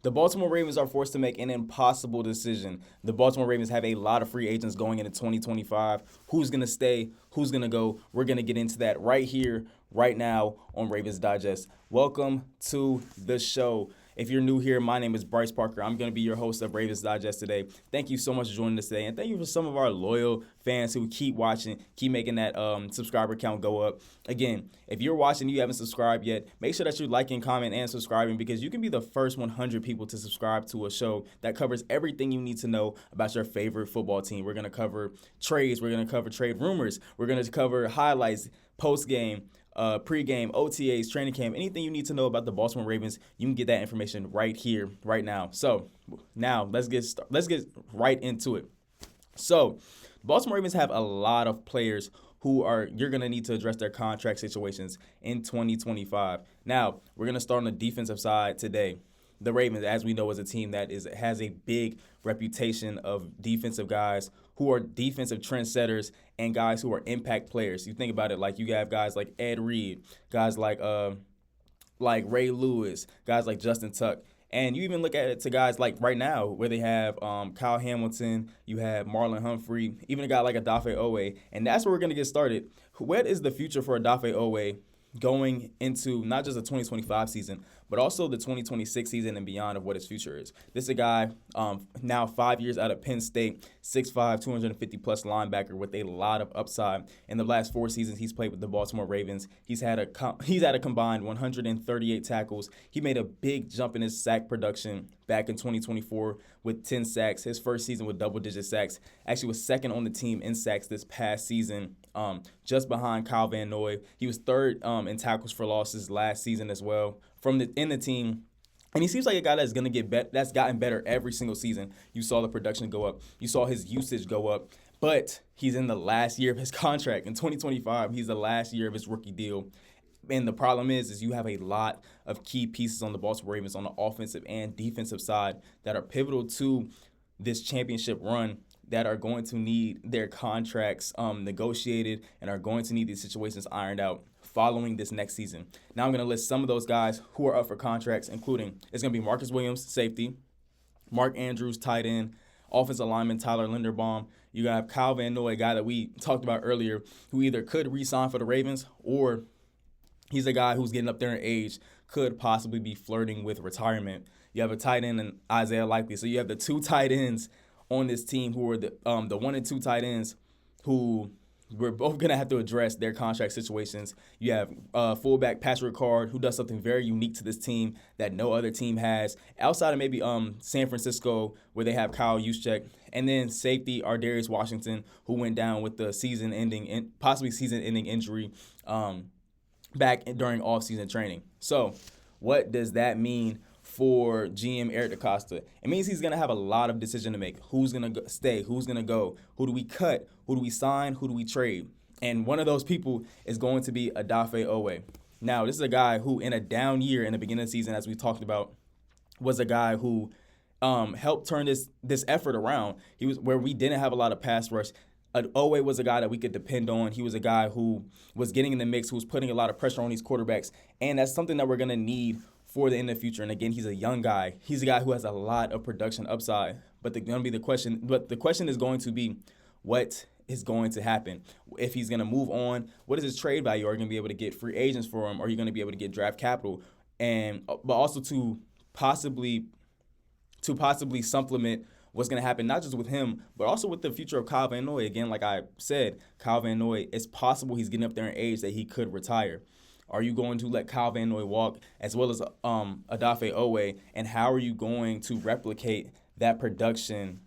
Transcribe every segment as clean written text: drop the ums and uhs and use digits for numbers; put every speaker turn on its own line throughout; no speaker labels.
The Baltimore Ravens are forced to make an impossible decision. The Baltimore Ravens have a lot of free agents going into 2025. Who's going to stay? Who's going to go? We're going to get into that right here, right now on Ravens Digest. Welcome to the show. If you're new here, my name is Bryce Parker. I'm going to be your host of Ravens Digest today. Thank you so much for joining us today. And thank you for some of our loyal fans who keep watching, keep making that subscriber count go up. Again, if you're watching and you haven't subscribed yet, make sure that you're liking, comment, and subscribing because you can be the first 100 people to subscribe to a show that covers everything you need to know about your favorite football team. We're going to cover trades. We're going to cover trade rumors. We're going to cover highlights, post-game, pre-game, OTAs, training camp, anything you need to know about the Baltimore Ravens, you can get that information right here, right now. So now let's get right into it. So Baltimore Ravens have a lot of players you're going to need to address their contract situations in 2025. Now, we're going to start on the defensive side today. The Ravens, as we know, is a team that has a big reputation of defensive guys who are defensive trendsetters and guys who are impact players. You think about it, like you have guys like Ed Reed, guys like Ray Lewis, guys like Justin Tuck. And you even look at it to guys like right now where they have Kyle Hamilton, you have Marlon Humphrey, even a guy like Odafe Oweh. And that's where we're going to get started. What is the future for Odafe Oweh going into not just the 2025 season, but also the 2026 season and beyond of what his future is? This is a guy now 5 years out of Penn State, 6'5", 250-plus linebacker with a lot of upside. In the last 4 seasons he's played with the Baltimore Ravens, he's had a combined 138 tackles. He made a big jump in his sack production back in 2024 with 10 sacks. His first season with double-digit sacks. Actually was second on the team in sacks this past season, just behind Kyle Van Noy. He was third in tackles for losses last season as well in the team. And he seems like a guy that's going to that's gotten better every single season. You saw the production go up. You saw his usage go up. But he's in the last year of his contract. In 2025, he's the last year of his rookie deal. And the problem is you have a lot of key pieces on the Baltimore Ravens on the offensive and defensive side that are pivotal to this championship run that are going to need their contracts negotiated and are going to need these situations ironed out following this next season. Now I'm going to list some of those guys who are up for contracts, including it's going to be Marcus Williams, safety, Mark Andrews, tight end, offensive lineman Tyler Linderbaum. You got Kyle Van Noy, a guy that we talked about earlier, who either could re-sign for the Ravens or he's a guy who's getting up there in age, could possibly be flirting with retirement. You have a tight end in Isaiah Likely. So you have the 2 tight ends on this team who are the 1 and 2 tight ends who we're both going to have to address their contract situations. You have fullback Patrick Ricard, who does something very unique to this team that no other team has, outside of maybe San Francisco, where they have Kyle Juszczyk. And then safety Darius Washington, who went down with the possibly season-ending injury back during off-season training. So what does that mean for GM Eric DeCosta? It means he's going to have a lot of decision to make. Who's going to stay? Who's going to go? Who do we cut? Who do we sign? Who do we trade? And one of those people is going to be Odafe Oweh. Now, this is a guy who, in a down year in the beginning of the season, as we talked about, was a guy who helped turn this effort around. He was where we didn't have a lot of pass rush. Oweh was a guy that we could depend on. He was a guy who was getting in the mix, who was putting a lot of pressure on these quarterbacks. And that's something that we're going to need for the future. And again, he's a young guy. He's a guy who has a lot of production upside. But the question is going to be, what is going to happen? If he's going to move on, what is his trade value? Are you going to be able to get free agents for him? Are you going to be able to get draft capital? But also to possibly supplement what's going to happen, not just with him, but also with the future of Kyle Van Noy. Again, like I said, Kyle Van Noy, it's possible he's getting up there in age that he could retire. Are you going to let Kyle Van Noy walk as well as Odafe Oweh? And how are you going to replicate that production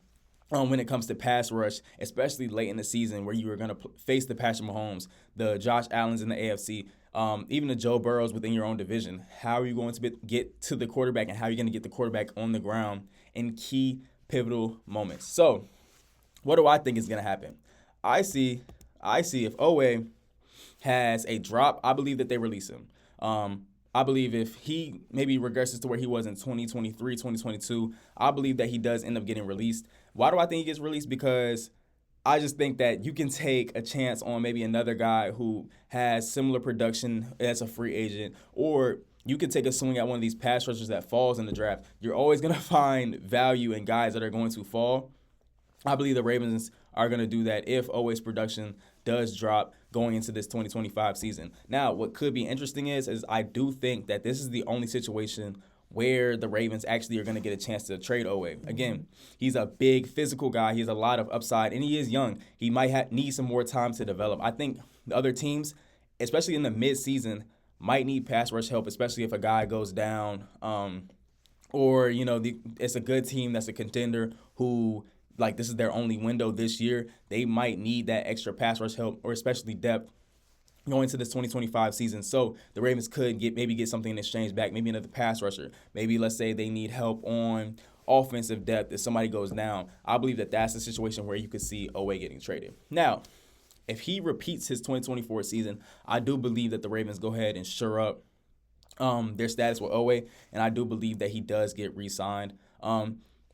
when it comes to pass rush, especially late in the season where you are going to face the Patrick Mahomes, the Josh Allens in the AFC, even the Joe Burrows within your own division? How are you going to get to the quarterback, and how are you going to get the quarterback on the ground in key pivotal moments? So what do I think is going to happen? I see if Oweh has a drop, I believe that they release him. I believe if he maybe regresses to where he was in 2023, 2022, I believe that he does end up getting released. Why do I think he gets released? Because I just think that you can take a chance on maybe another guy who has similar production as a free agent, or you could take a swing at one of these pass rushers that falls in the draft. You're always going to find value in guys that are going to fall. I believe the Ravens are going to do that if Oweh's production does drop going into this 2025 season. Now, what could be interesting is I do think that this is the only situation where the Ravens actually are going to get a chance to trade Oweh. Again, he's a big physical guy. He has a lot of upside, and he is young. He might need some more time to develop. I think the other teams, especially in the mid-season, might need pass rush help, especially if a guy goes down or, it's a good team that's a contender who – like this is their only window this year, they might need that extra pass rush help or especially depth going into this 2025 season. So the Ravens could get something in exchange back, maybe another pass rusher. Maybe let's say they need help on offensive depth if somebody goes down. I believe that that's a situation where you could see Oweh getting traded. Now, if he repeats his 2024 season, I do believe that the Ravens go ahead and shore up their status with Oweh, and I do believe that he does get re-signed.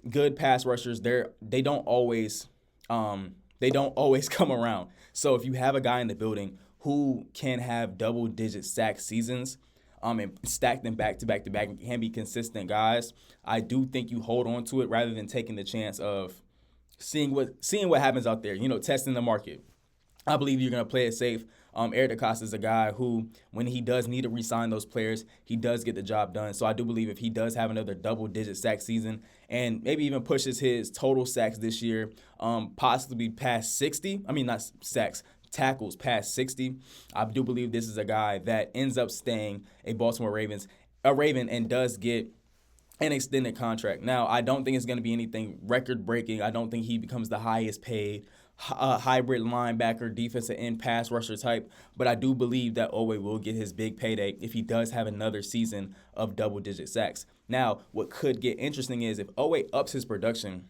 Good pass rushers, they don't always come around. So if you have a guy in the building who can have double-digit sack seasons and stack them back to back to back and can be consistent guys, I do think you hold on to it rather than taking the chance of seeing what happens out there, testing the market. I believe you're going to play it safe. Eric DeCosta is a guy who, when he does need to re-sign those players, he does get the job done. So I do believe if he does have another double-digit sack season and maybe even pushes his total sacks this year possibly past 60, not sacks, tackles past 60, I do believe this is a guy that ends up staying a Raven and does get an extended contract. Now, I don't think it's going to be anything record-breaking. I don't think he becomes the highest paid hybrid linebacker, defensive end, pass rusher type, but I do believe that Oweh will get his big payday if he does have another season of double-digit sacks. Now, what could get interesting is if Oweh ups his production,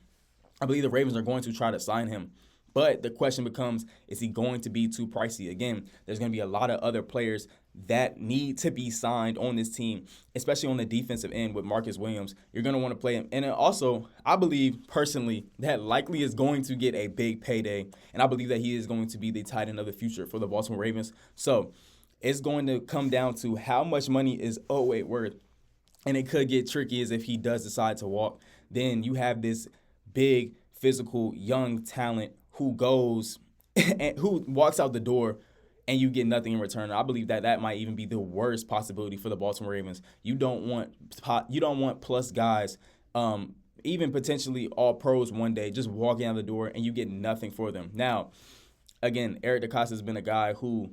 I believe the Ravens are going to try to sign him. But the question becomes, is he going to be too pricey? Again, there's going to be a lot of other players that need to be signed on this team, especially on the defensive end with Marcus Williams. You're going to want to play him. And also, I believe personally that likely is going to get a big payday. And I believe that he is going to be the tight end of the future for the Baltimore Ravens. So it's going to come down to how much money is Oweh worth. And it could get tricky as if he does decide to walk. Then you have this big, physical, young talent who goes and who walks out the door and you get nothing in return. I believe that might even be the worst possibility for the Baltimore Ravens. You don't want plus guys, even potentially all pros one day, just walking out the door and you get nothing for them. Now, again, Eric DeCosta has been a guy who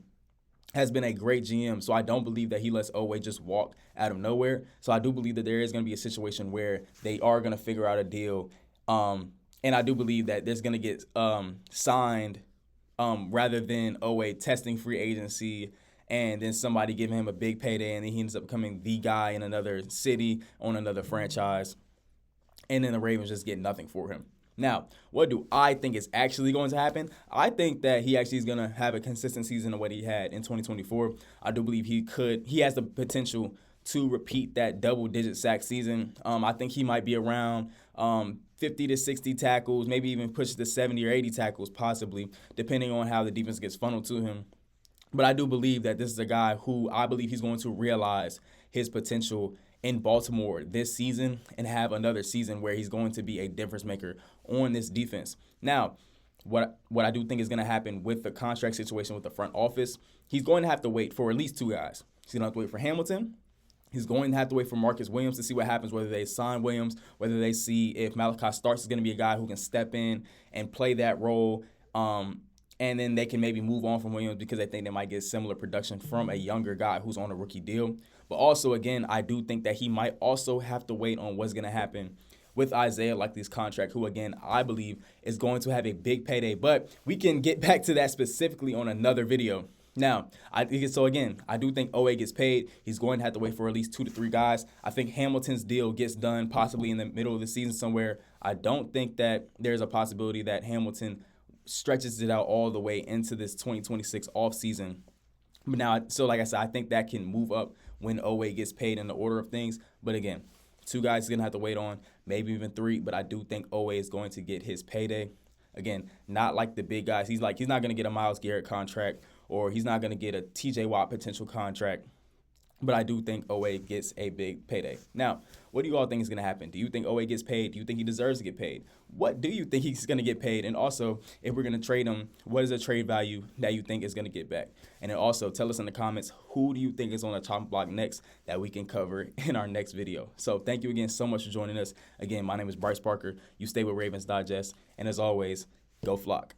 has been a great GM, so I don't believe that he lets Oweh just walk out of nowhere. So I do believe that there is going to be a situation where they are going to figure out a deal. And I do believe that there's going to get signed rather than Oweh testing free agency and then somebody giving him a big payday and then he ends up becoming the guy in another city on another franchise. And then the Ravens just get nothing for him. Now, what do I think is actually going to happen? I think that he actually is going to have a consistent season of what he had in 2024. I do believe he has the potential to repeat that double-digit sack season. I think he might be around 50 to 60 tackles, maybe even push to 70 or 80 tackles possibly, depending on how the defense gets funneled to him. But I do believe that this is a guy who I believe he's going to realize his potential in Baltimore this season and have another season where he's going to be a difference maker on this defense. Now, what I do think is going to happen with the contract situation with the front office, he's going to have to wait for at least two guys. He's going to have to wait for Hamilton. He's going to have to wait for Marcus Williams to see what happens, whether they sign Williams, whether they see if Malachi Starks is going to be a guy who can step in and play that role. And then they can maybe move on from Williams because they think they might get similar production from a younger guy who's on a rookie deal. But also, again, I do think that he might also have to wait on what's going to happen with Isaiah Likely's contract, who, again, I believe is going to have a big payday. But we can get back to that specifically on another video. Now, I do think Oweh gets paid. He's going to have to wait for at least 2 to 3 guys. I think Hamilton's deal gets done possibly in the middle of the season somewhere. I don't think that there's a possibility that Hamilton stretches it out all the way into this 2026 offseason. But now, so like I said, I think that can move up when Oweh gets paid in the order of things. But again, 2 guys he's going to have to wait on, maybe even 3. But I do think Oweh is going to get his payday. Again, not like the big guys. He's not going to get a Myles Garrett contract, or he's not going to get a TJ Watt potential contract. But I do think Oweh gets a big payday. Now, what do you all think is going to happen? Do you think Oweh gets paid? Do you think he deserves to get paid? What do you think he's going to get paid? And also, if we're going to trade him, what is the trade value that you think is going to get back? And then also, tell us in the comments, who do you think is on the chopping block next that we can cover in our next video? So thank you again so much for joining us. Again, my name is Bryce Parker. You stay with Ravens Digest. And as always, go Flock.